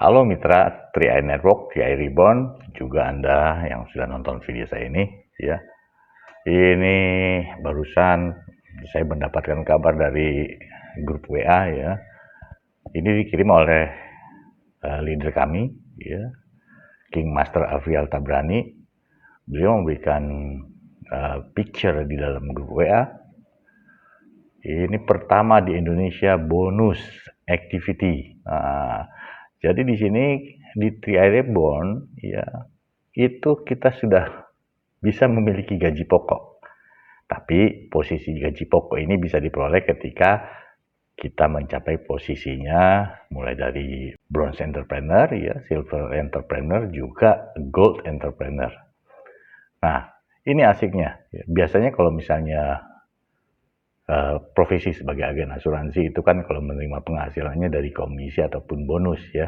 Halo mitra 3i Network, 3i Reborn, juga Anda yang sudah nonton video saya ini, ya. Ini barusan saya mendapatkan kabar dari grup WA, ya. Ini dikirim oleh leader kami, ya, King Master Afrial Tabrani. Beliau memberikan picture di dalam grup WA. Ini pertama di Indonesia bonus activity. Jadi di sini di 3i Reborn, ya, itu kita sudah bisa memiliki gaji pokok. Tapi posisi gaji pokok ini bisa diperoleh ketika kita mencapai posisinya mulai dari bronze entrepreneur, ya, silver entrepreneur, juga gold entrepreneur. Nah, ini asiknya. Biasanya kalau misalnya profesi sebagai agen asuransi itu kan kalau menerima penghasilannya dari komisi ataupun bonus, ya.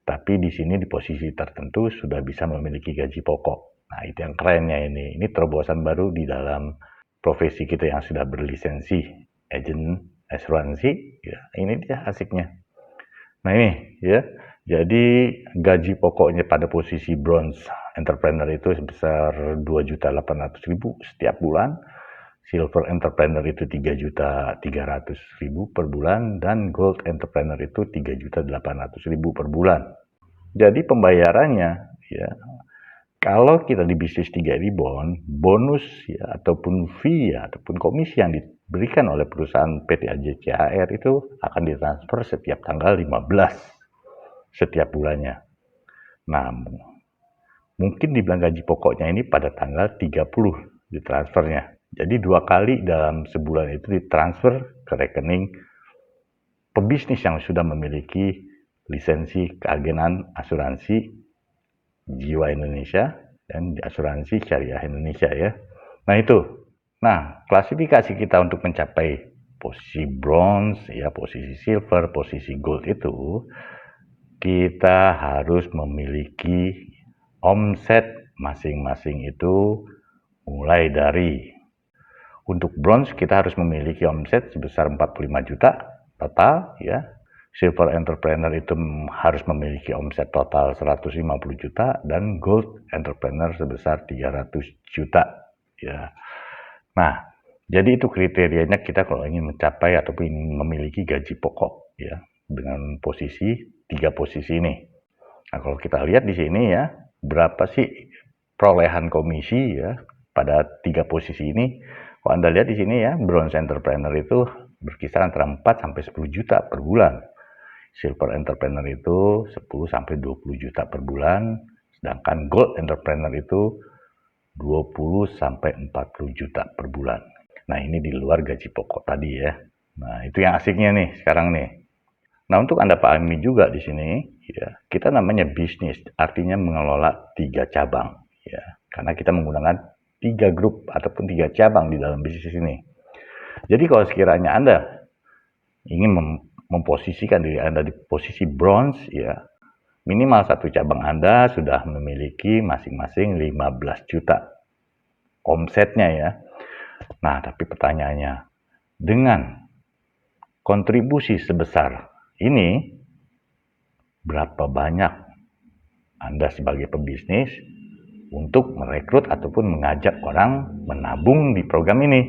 Tapi di sini di posisi tertentu sudah bisa memiliki gaji pokok. Nah, itu yang kerennya ini. Ini terobosan baru di dalam profesi kita yang sudah berlisensi agen asuransi. Ya, ini dia asiknya. Nah ini, ya. Jadi gaji pokoknya pada posisi bronze entrepreneur itu sebesar 2.800.000 setiap bulan. Silver entrepreneur itu 3.300.000 per bulan, dan gold entrepreneur itu 3.800.000 per bulan. Jadi pembayarannya, ya, kalau kita di bisnis 3i Reborn, bonus, ya, ataupun fee, ya, ataupun komisi yang diberikan oleh perusahaan PT AJCHR itu akan ditransfer setiap tanggal 15 setiap bulannya. Nah, mungkin dibilang gaji pokoknya ini pada tanggal 30 ditransfernya. Jadi 2 kali dalam sebulan itu ditransfer ke rekening pebisnis yang sudah memiliki lisensi keagenan asuransi jiwa Indonesia dan asuransi syariah Indonesia, ya. Nah itu. Nah, klasifikasi kita untuk mencapai posisi bronze, ya, posisi silver, posisi gold itu kita harus memiliki omset masing-masing itu mulai dari, untuk bronze kita harus memiliki omset sebesar 45 juta total, ya. Silver entrepreneur itu harus memiliki omset total 150 juta dan gold entrepreneur sebesar 300 juta, ya. Nah, jadi itu kriterianya kita kalau ingin mencapai ataupun ingin memiliki gaji pokok, ya, dengan tiga posisi ini. Nah, kalau kita lihat di sini, ya, berapa sih perolehan komisi, ya, pada tiga posisi ini. Kalau Anda lihat di sini, ya, bronze entrepreneur itu berkisar antara 4 sampai 10 juta per bulan. Silver entrepreneur itu 10 sampai 20 juta per bulan, sedangkan gold entrepreneur itu 20 sampai 40 juta per bulan. Nah, ini di luar gaji pokok tadi, ya. Nah, itu yang asiknya nih sekarang nih. Nah, untuk Anda pahami juga di sini, ya, kita namanya bisnis, artinya mengelola 3 cabang, ya. Karena kita menggunakan 3 grup ataupun 3 cabang di dalam bisnis ini. Jadi kalau sekiranya Anda ingin memposisikan diri Anda di posisi bronze, ya, minimal satu cabang Anda sudah memiliki masing-masing 15 juta omsetnya, ya. Nah, tapi pertanyaannya, dengan kontribusi sebesar ini, berapa banyak Anda sebagai pebisnis untuk merekrut ataupun mengajak orang menabung di program ini?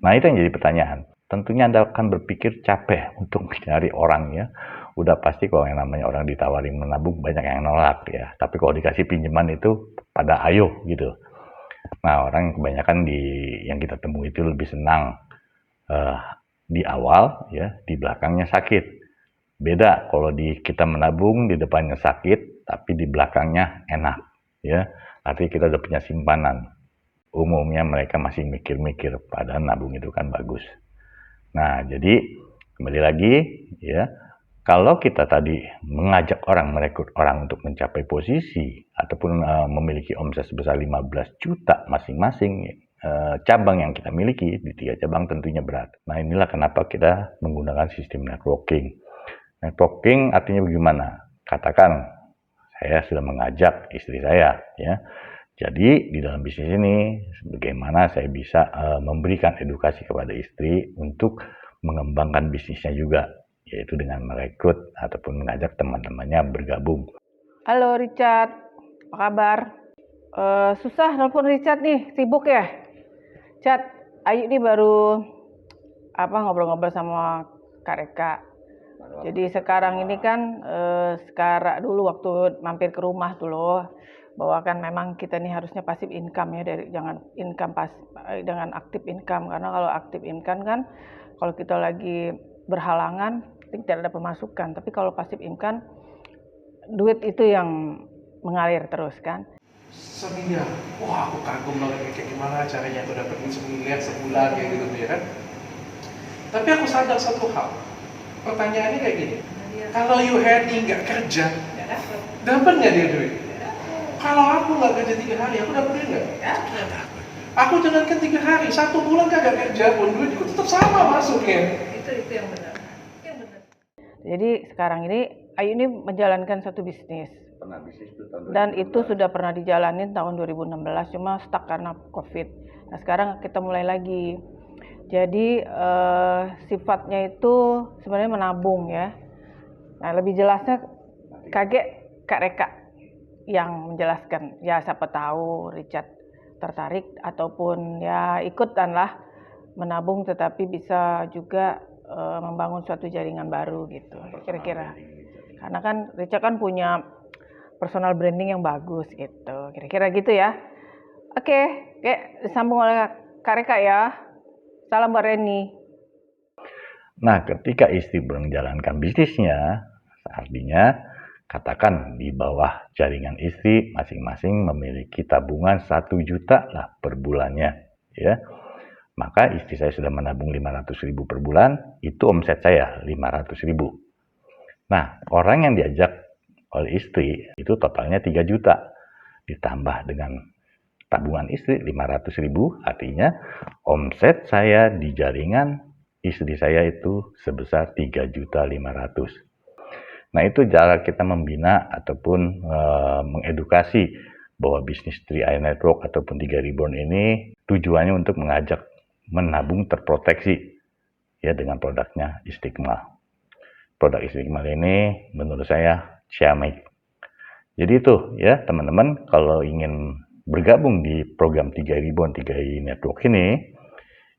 Nah, itu yang jadi pertanyaan. Tentunya Anda akan berpikir capek untuk mencari orang, ya. Udah pasti kalau yang namanya orang ditawarin menabung banyak yang nolak, ya. Tapi kalau dikasih pinjaman itu pada ayo gitu. Nah, orang kebanyakan yang kita temui itu lebih senang di awal, ya, di belakangnya sakit. Beda kalau kita menabung di depannya sakit, tapi di belakangnya enak, ya. Artinya kita udah punya simpanan. Umumnya mereka masih mikir-mikir, padahal nabung itu kan bagus. Nah, jadi kembali lagi, ya, kalau kita tadi mengajak orang, merekrut orang untuk mencapai posisi ataupun memiliki omset sebesar 15 juta masing-masing, cabang yang kita miliki di 3 cabang tentunya berat. Nah, inilah kenapa kita menggunakan sistem networking. Networking artinya bagaimana? Katakan saya sudah mengajak istri saya, ya. Jadi di dalam bisnis ini bagaimana saya bisa memberikan edukasi kepada istri untuk mengembangkan bisnisnya juga. yaitu dengan merekrut ataupun mengajak teman-temannya bergabung. Halo Richard, apa kabar? Susah nelfon Richard nih, sibuk ya? Chat, Ayu nih baru ngobrol-ngobrol sama Kak Reka. Jadi sekarang ini kan sekarang dulu waktu mampir ke rumah tuh loh, bahwa kan memang kita nih harusnya pasif income ya, jangan income dengan aktif income, karena kalau aktif income kan kalau kita lagi berhalangan tidak ada pemasukan, tapi kalau pasif income duit itu yang mengalir terus kan. Semiliar, wah aku kagum banget kayak gimana caranya aku dapetin semiliar sebulan kayak gitu ya kan. Tapi aku sadar satu hal, pertanyaannya kayak gini, kalau you Hedi nggak kerja, dapat nggak dia duit? Kalau aku nggak kerja 3 hari, aku dapat duit nggak? Aku jangankan 3 hari, 1 bulan kagak kerja pun duitku tetap sama masuknya. Itu yang benar. Jadi sekarang ini Ayu ini menjalankan satu bisnis. Dan itu sudah pernah dijalanin tahun 2016, cuma stuck karena COVID. Nah sekarang kita mulai lagi. Jadi sifatnya itu sebenarnya menabung ya. Nah lebih jelasnya Kak Reka yang menjelaskan. Ya siapa tahu Richard tertarik ataupun ya ikutan lah menabung, tetapi bisa juga membangun suatu jaringan baru gitu kira-kira. Karena kan Richard kan punya personal branding yang bagus gitu, kira-kira gitu ya. Oke, disambung oleh Kak Reka ya. Salam buat Reni. Nah, ketika istri menjalankan bisnisnya, artinya katakan di bawah jaringan istri masing-masing memiliki tabungan 1 juta lah per bulannya, ya. Maka istri saya sudah menabung 500.000 per bulan, itu omset saya 500.000. Nah, orang yang diajak oleh istri itu totalnya 3 juta. Ditambah dengan tabungan istri 500.000, artinya omset saya di jaringan istri saya itu sebesar 3.500.000. Nah, itu cara kita membina ataupun mengedukasi bahwa bisnis 3i Network ataupun 3 Reborn ini tujuannya untuk mengajak menabung terproteksi ya dengan produknya Istiqmal. Produk Istiqmal ini menurut saya ciamik. Jadi itu ya teman-teman, kalau ingin bergabung di program 3i Reborn 3i Network ini,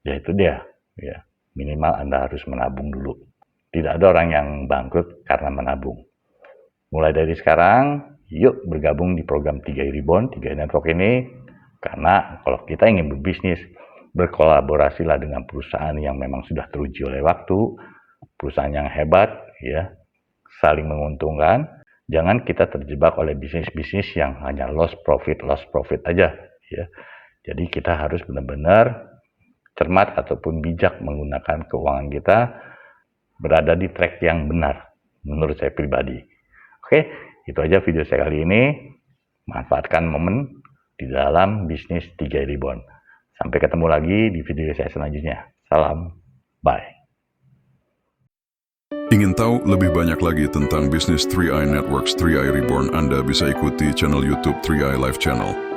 ya itu dia ya, minimal Anda harus menabung dulu. Tidak ada orang yang bangkrut karena menabung. Mulai dari sekarang, yuk bergabung di program 3i Reborn 3i Network ini, karena kalau kita ingin berbisnis, berkolaborasilah dengan perusahaan yang memang sudah teruji oleh waktu, perusahaan yang hebat, ya, saling menguntungkan. Jangan kita terjebak oleh bisnis-bisnis yang hanya loss profit aja, ya. Jadi kita harus benar-benar cermat ataupun bijak menggunakan keuangan kita, berada di track yang benar, menurut saya pribadi. Oke, itu aja video saya kali ini. Manfaatkan momen di dalam bisnis 3i Reborn. Sampai ketemu lagi di video saya selanjutnya. Salam, bye. Ingin tahu lebih banyak lagi tentang bisnis 3i Networks 3i Reborn? Anda bisa ikuti channel YouTube 3i Live Channel.